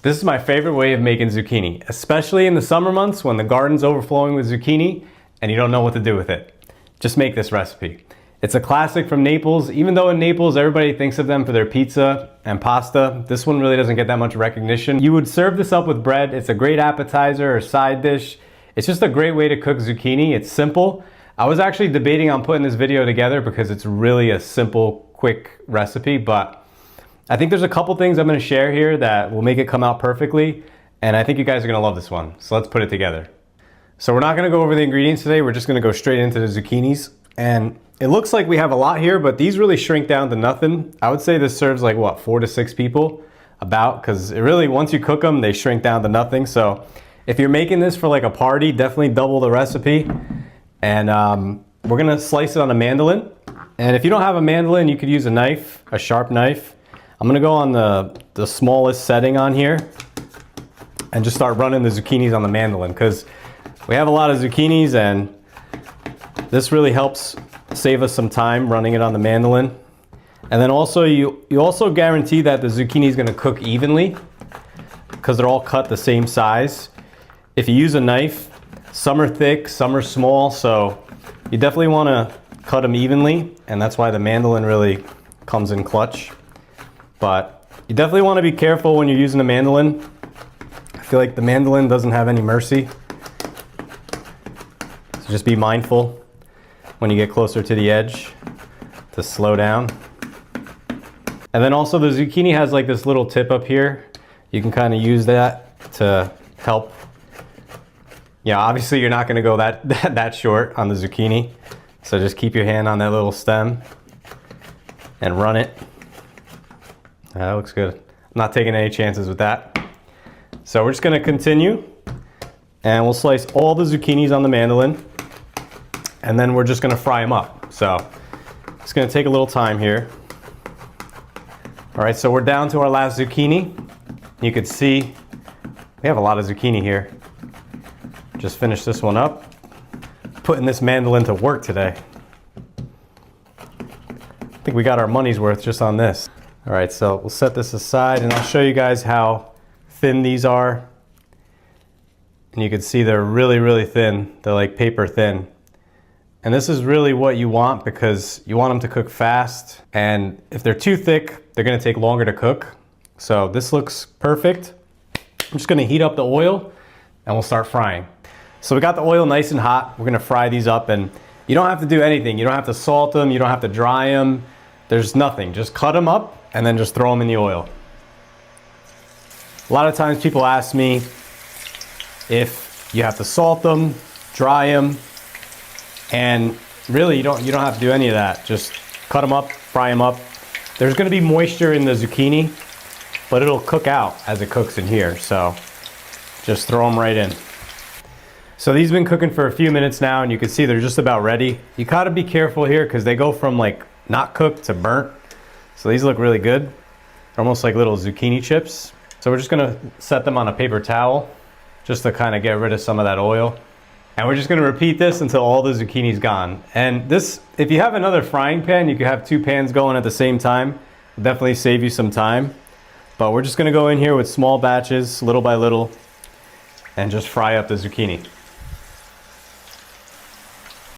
This is my favorite way of making zucchini, especially in the summer months when the garden's overflowing with zucchini and you don't know what to do with it. Just make this recipe. It's a classic from Naples. Even though in Naples everybody thinks of them for their pizza and pasta, this one really doesn't get that much recognition. You would serve this up with bread. It's a great appetizer or side dish. It's just a great way to cook zucchini. It's simple. I was actually debating on putting this video together because it's really a simple, quick recipe, but I think there's a couple things I'm going to share here that will make it come out perfectly, and I think you guys are going to love this one. So let's put it together. So we're not going to go over the ingredients today. We're just going to go straight into the zucchinis. And it looks like we have a lot here, but these really shrink down to nothing. I would say this serves like what, 4 to 6 people about, because it really, once you cook them, they shrink down to nothing. So if you're making this for like a party, definitely double the recipe. And we're going to slice it on a mandolin. And if you don't have a mandolin, you could use a knife, a sharp knife. I'm gonna go on the smallest setting on here and just start running the zucchinis on the mandolin because we have a lot of zucchinis and this really helps save us some time running it on the mandolin. And then also you also guarantee that the zucchini is gonna cook evenly because they're all cut the same size. If you use a knife, some are thick, some are small, so you definitely wanna cut them evenly, and that's why the mandolin really comes in clutch. But you definitely want to be careful when you're using a mandolin. I feel like the mandolin doesn't have any mercy. So just be mindful when you get closer to the edge to slow down. And then also the zucchini has like this little tip up here. You can kind of use that to help. Yeah, obviously you're not going to go that short on the zucchini. So just keep your hand on that little stem and run it. That looks good. I'm not taking any chances with that. So we're just going to continue and we'll slice all the zucchinis on the mandolin and then we're just going to fry them up. So it's going to take a little time here. All right, so we're down to our last zucchini. You can see we have a lot of zucchini here. Just finished this one up. Putting this mandolin to work today. I think we got our money's worth just on this. All right, so we'll set this aside and I'll show you guys how thin these are. And you can see they're really, really thin. They're like paper thin. And this is really what you want because you want them to cook fast. And if they're too thick, they're gonna take longer to cook. So this looks perfect. I'm just gonna heat up the oil and we'll start frying. So we got the oil nice and hot. We're gonna fry these up and you don't have to do anything. You don't have to salt them. You don't have to dry them. There's nothing. Just cut them up and then just throw them in the oil. A lot of times people ask me if you have to salt them, dry them, and really you don't have to do any of that. Just cut them up, fry them up. There's gonna be moisture in the zucchini, but it'll cook out as it cooks in here. So just throw them right in. So these have been cooking for a few minutes now and you can see they're just about ready. You gotta be careful here because they go from like not cooked to burnt. So these look really good. They're almost like little zucchini chips. So we're just gonna set them on a paper towel just to kind of get rid of some of that oil. And we're just gonna repeat this until all the zucchini's gone. And this, if you have another frying pan, you could have 2 pans going at the same time. It'll definitely save you some time. But we're just gonna go in here with small batches, little by little, and just fry up the zucchini.